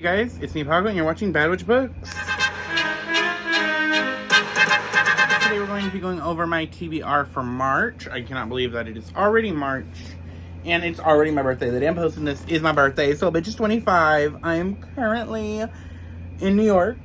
Hey guys, it's me Pago and you're watching Bad Witch Books. Today we're going to be going over my TBR for March. I cannot believe that it is already March and it's already my birthday. The day I'm posting this is my birthday, so bitch is 25. I'm currently in New York.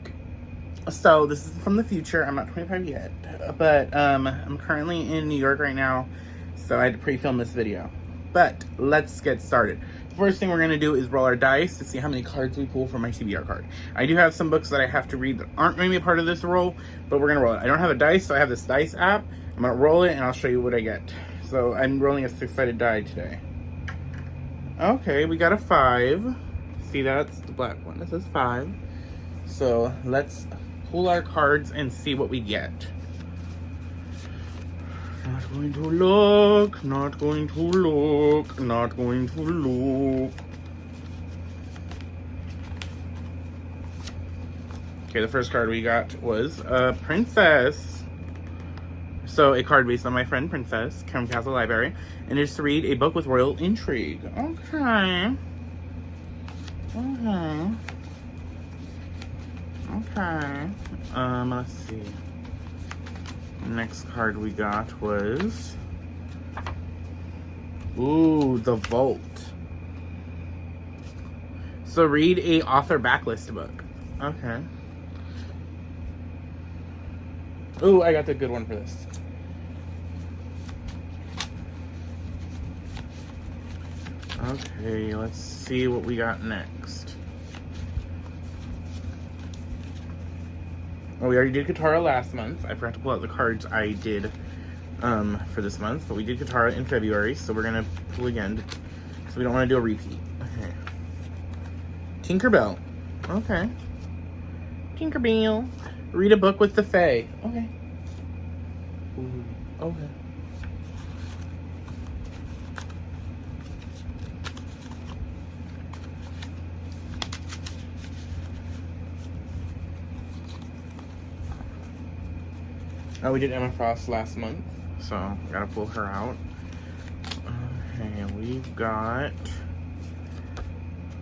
So this is from the future. I'm not 25 yet, but I'm currently in New York right now, so I had to pre-film this video. But let's get started. First thing we're going to do is roll our dice to see how many cards we pull from my TBR card. I do have some books that I have to read that aren't going to be a part of this roll, but we're going to roll it. I don't have a dice, so I have this dice app. I'm going to roll it, and I'll show you what I get. So I'm rolling a 6-sided die today. Okay, we got a 5. See, that's the black one. This is 5. So let's pull our cards and see what we get. Not going to look, not going to look, not going to look. Okay, the first card we got was a Princess. So a card based on my friend Princess from Castle Library. And it's to read a book with royal intrigue. Okay. Okay. Let's see. Next card we got was, ooh, The Vault. So read a author backlist book. Okay. Ooh, I got the good one for this. Okay, let's see what we got next. Oh, we already did Katara last month. I forgot to pull out the cards I did for this month, but we did Katara in February, so we're gonna pull again, so we don't want to do a repeat. Okay. Tinkerbell. Okay. Tinkerbell. Read a book with the Fae. Okay. Ooh. Okay. Oh, we did Emma Frost last month, so gotta pull her out. Okay, we've got,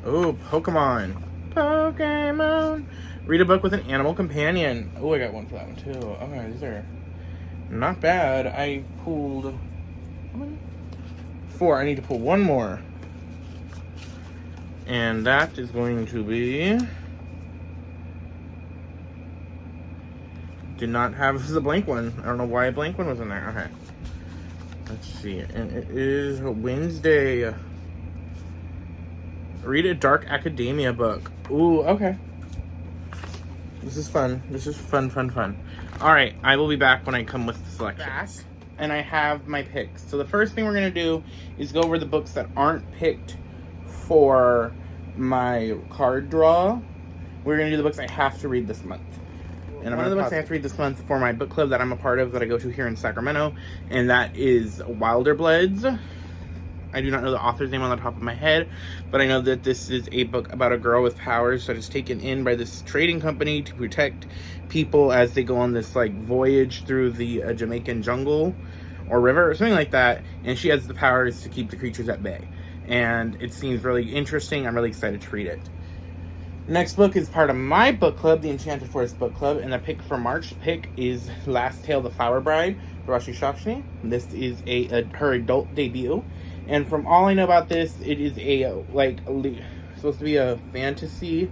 oh, Pokemon. Pokemon. Read a book with an animal companion. Oh, I got one for that one too. Okay, these are not bad. I pulled how many? 4. I need to pull one more. And that is going to be, did not have, this is a blank one. I don't know why a blank one was in there. Okay. Let's see. And it is Wednesday. Read a dark academia book. Ooh, okay. This is fun. This is fun. Alright, I will be back when I come with the selection. And I have my picks. So the first thing we're going to do is go over the books that aren't picked for my card draw. We're going to do the books I have to read this month. And one of the books I have to read this month for my book club that I'm a part of, that I go to here in Sacramento, and that is Wilder Bloods. I do not know the author's name on the top of my head, but I know that this is a book about a girl with powers that is taken in by this trading company to protect people as they go on this like voyage through the Jamaican jungle or river or something like that, and she has the powers to keep the creatures at bay. And it seems really interesting. I'm really excited to read it. Next book is part of my book club, the Enchanted Forest Book Club, and the pick for March pick is Last Tale, The Flower Bride, Rashi Shakshni. This is her adult debut, and from all I know about this, it is supposed to be a fantasy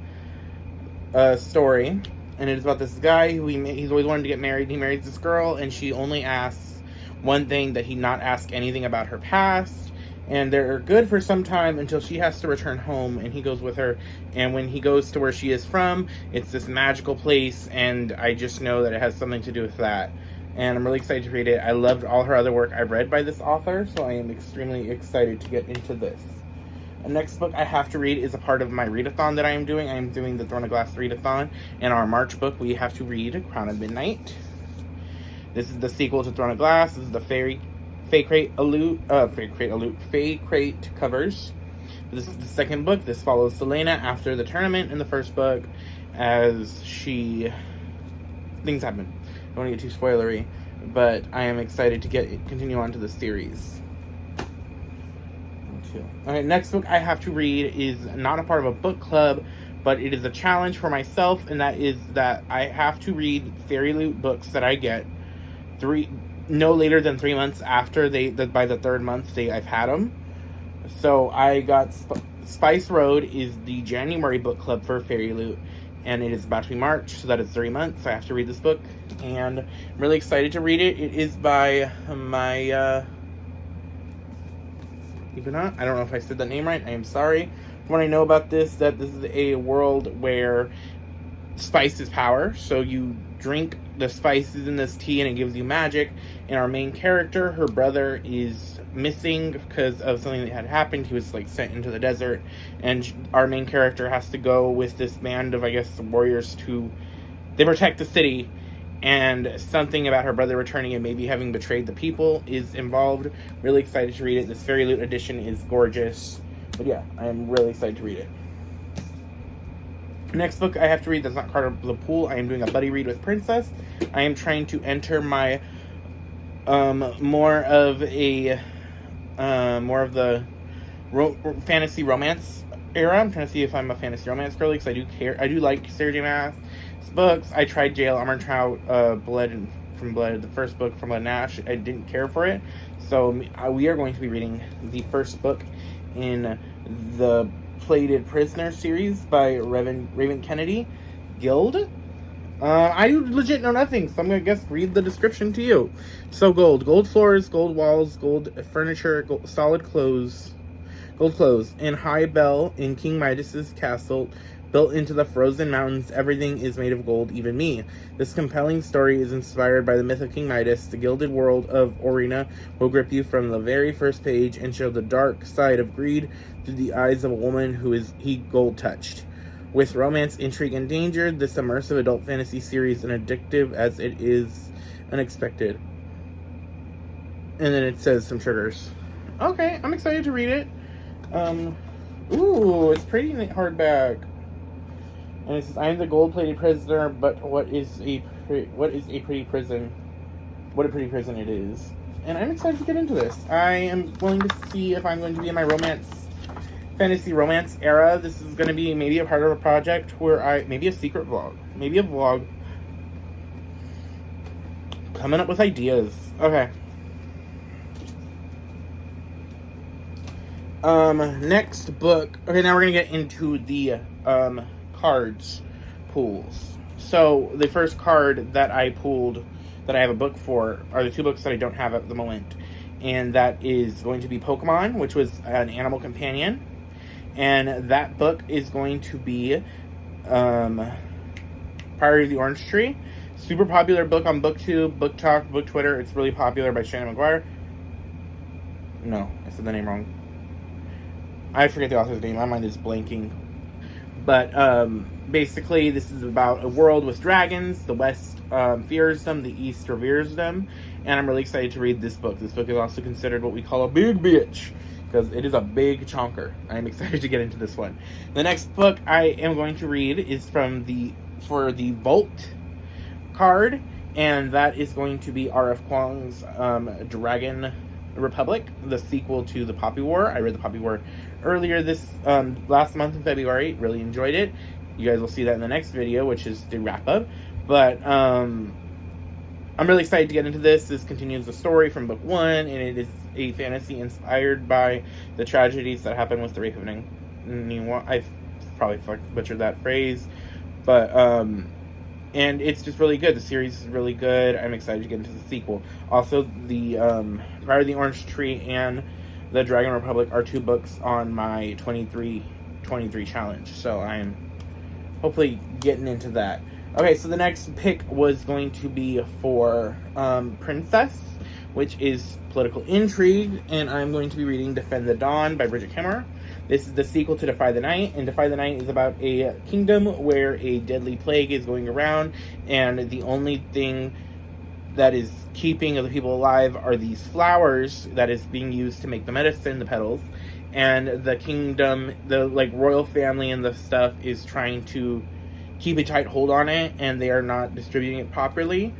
story, and it is about this guy who he's always wanted to get married. He marries this girl, and she only asks one thing, that he not ask anything about her past. And they're good for some time until she has to return home, and he goes with her. And when he goes to where she is from, it's this magical place, and I just know that it has something to do with that. And I'm really excited to read it. I loved all her other work I've read by this author, so I am extremely excited to get into this. The next book I have to read is a part of my readathon that I am doing. I am doing the Throne of Glass readathon. And our March book, we have to read Crown of Midnight. This is the sequel to Throne of Glass. This is the Fey Crate covers. This is the second book. This follows Selena after the tournament in the first book, as things happen. Don't want to get too spoilery, but I am excited to continue on to the series. Okay, next book I have to read is not a part of a book club, but it is a challenge for myself, and that is that I have to read Fairy Loot books that I get no later than 3 months after by the third month I've had them. So I got Spice Road is the January book club for Fairy Loot, and it is about to be March, so that is 3 months. So I have to read this book, and I'm really excited to read it. It is by my Huguenot. I don't know if I said that name right. I am sorry. From what I know about this, that this is a world where spice is power. So you drink the spices in this tea and it gives you magic. And our main character, her brother, is missing because of something that had happened. He was like sent into the desert, and our main character has to go with this band of, I guess, warriors they protect the city. And something about her brother returning and maybe having betrayed the people is involved. Really excited to read it. This Fairy Loot edition is gorgeous. But yeah, I'm really excited to read it. Next book I have to read that's not part of the pool. I am doing a buddy read with Princess. I am trying to enter my more of the fantasy romance era. I'm trying to see if I'm a fantasy romance girly, because I do like Sarah J. Maas books. I tried Jail Armor Trout, from Blood, the first book from Blood and Ash. I didn't care for it, so we are going to be reading the first book in the Plated Prisoner series by Raven Kennedy Guild. I legit know nothing, so I'm gonna read the description to you. So gold floors, gold walls, gold furniture, solid clothes, gold clothes, and high bell in King Midas's castle. Built into the frozen mountains, everything is made of gold, even me. This compelling story is inspired by the myth of King Midas. The gilded world of Orina will grip you from the very first page and show the dark side of greed through the eyes of a woman who is gold-touched. With romance, intrigue, and danger, this immersive adult fantasy series is addictive as it is unexpected. And then it says some triggers. Okay, I'm excited to read it. Ooh, it's pretty hardback. And it says, I am the gold-plated prisoner, but what a pretty prison it is. And I'm excited to get into this. I am willing to see if I'm going to be in my fantasy romance era. This is going to be maybe a part of a project where maybe a secret vlog. Maybe a vlog. Coming up with ideas. Okay. Next book. Okay, now we're going to get into the, cards pools. So the first card that I pulled that I have a book for are the two books that I don't have at the moment, and that is going to be Pokemon, which was an animal companion, and that book is going to be Priority of the Orange Tree. Super popular book on BookTube, Book Talk, Book Twitter. It's really popular, by Shannon McGuire. No, I said the name wrong. I forget the author's name. My mind is blanking. But basically, this is about a world with dragons. The West fears them, the East reveres them, and I'm really excited to read this book. This book is also considered what we call a big bitch, because it is a big chonker. I'm excited to get into this one. The next book I am going to read is for the Vault card, and that is going to be R.F. Kuang's Dragon Republic, the sequel to the Poppy War. I read the Poppy War earlier this last month in February. Really enjoyed it. You guys will see that in the next video, which is the wrap up. But I'm really excited to get into this. This continues the story from book 1, and it is a fantasy inspired by the tragedies that happened with the rape of Ningguang. I probably butchered that phrase, but and it's just really good. The series is really good. I'm excited to get into the sequel. Also, the Prior to the Orange Tree and the Dragon Republic are two books on my 23 challenge. So I'm hopefully getting into that. Okay, so the next pick was going to be for Princess, which is political intrigue, and I'm going to be reading Defend the Dawn by Bridget Kimmerer. This is the sequel to Defy the Night, and Defy the Night is about a kingdom where a deadly plague is going around, and the only thing that is keeping the people alive are these flowers that is being used to make the medicine, the petals, and the kingdom, the royal family and the stuff is trying to keep a tight hold on it, and they are not distributing it properly.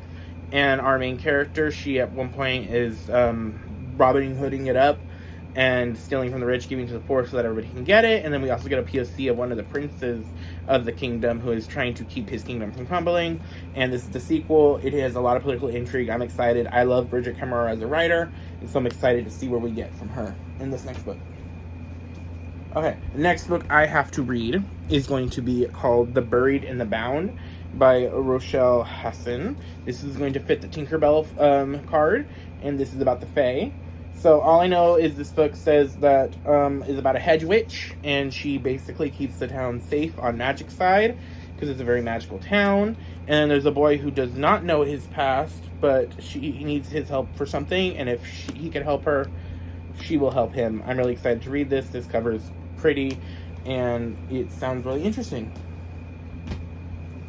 And our main character, she at one point is Robin Hooding it up and stealing from the rich, giving to the poor so that everybody can get it. And then we also get a POC of one of the princes of the kingdom who is trying to keep his kingdom from crumbling. And this is the sequel. It has a lot of political intrigue. I'm excited. I love Bridget Kemmerer as a writer, and so I'm excited to see where we get from her in this next book. Okay, the next book I have to read is going to be called The Buried and the Bound by Rochelle Hassan. This is going to fit the Tinkerbell card, and this is about the Fae. So all I know is this book says that is about a hedge witch, and she basically keeps the town safe on magic side because it's a very magical town. And there's a boy who does not know his past, but he needs his help for something, and if he can help her, she will help him. I'm really excited to read this. This cover is pretty, and it sounds really interesting.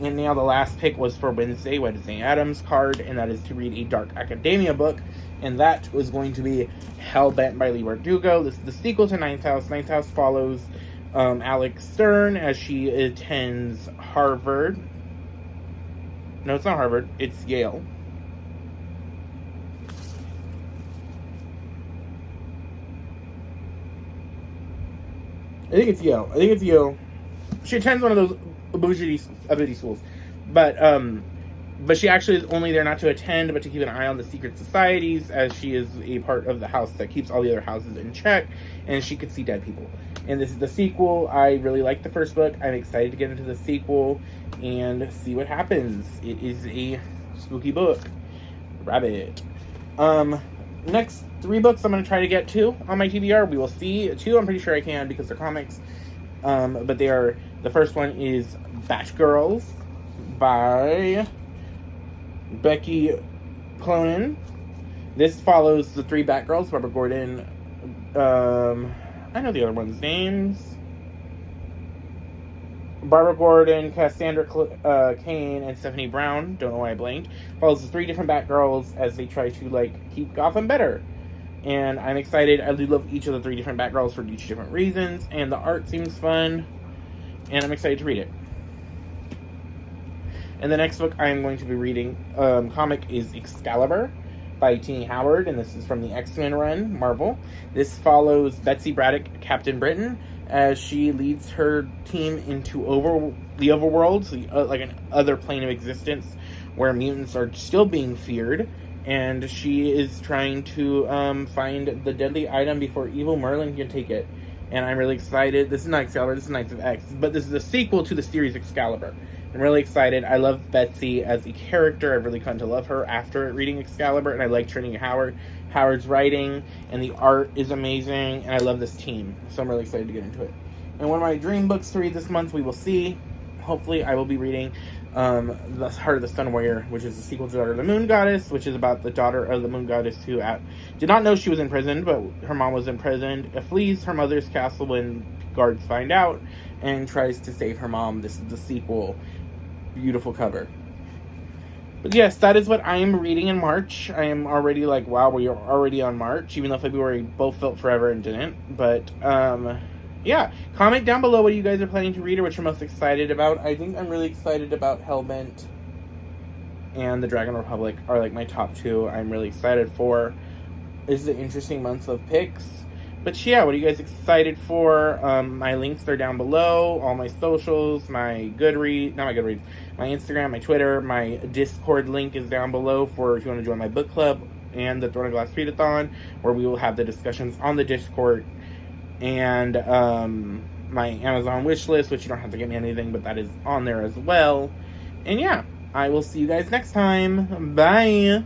And now the last pick was for Wednesday Addams card, and that is to read a dark academia book, and that was going to be Hellbent by Leigh Bardugo. This is the sequel to Ninth House. Ninth House follows Alex Stern as she attends Harvard. No, it's not Harvard. It's Yale. I think it's Yale. She attends one of those ability schools. But she actually is only there not to attend, but to keep an eye on the secret societies, as she is a part of the house that keeps all the other houses in check, and she could see dead people. And this is the sequel. I really liked the first book. I'm excited to get into the sequel and see what happens. It is a spooky book. Rabbit. Next 3 books I'm going to try to get to on my TBR. We will see. 2 I'm pretty sure I can because they're comics. But they are, the first one is Batgirls by Becky Cloonan. This follows the 3 Batgirls, Barbara Gordon, I know the other ones' names. Barbara Gordon, Cassandra Cain, and Stephanie Brown. Don't know why I blanked. Follows the 3 different Batgirls as they try to, keep Gotham better. And I'm excited. I do love each of the 3 different Batgirls for each different reasons. And the art seems fun. And I'm excited to read it. And the next book I'm going to be reading, comic, is Excalibur by Tini Howard. And this is from the X-Men run, Marvel. This follows Betsy Braddock, Captain Britain, as she leads her team into the overworld, so like an other plane of existence where mutants are still being feared, and she is trying to find the deadly item before evil Merlin can take it. And I'm really excited. This is not Excalibur, this is Knights of X, but this is the sequel to the series Excalibur. I'm really excited. I love Betsy as a character. I've really come to love her after reading Excalibur, and I like Trini Howard's writing, and the art is amazing, and I love this team. So I'm really excited to get into it. And one of my dream books to read this month, we will see. Hopefully I will be reading The Heart of the Sun Warrior, which is the sequel to Daughter of the Moon Goddess, which is about the daughter of the Moon Goddess who did not know she was imprisoned, but her mom was imprisoned, flees her mother's castle when guards find out, and tries to save her mom. This is the sequel. Beautiful cover. But yes, that is what I am reading in March. I am already wow, we are already on March, even though February both felt forever and didn't. But, yeah. Comment down below what you guys are planning to read or what you're most excited about. I think I'm really excited about Hellbent and the Dragon Republic are, my top 2 I'm really excited for. This is an interesting month of picks. But yeah, what are you guys excited for? My links are down below. All my socials, my Goodreads, my Instagram, my Twitter, my Discord link is down below for if you want to join my book club and the Throne of Glass Readathon, where we will have the discussions on the Discord. And my Amazon wish list, which you don't have to get me anything, but that is on there as well. And yeah, I will see you guys next time. Bye!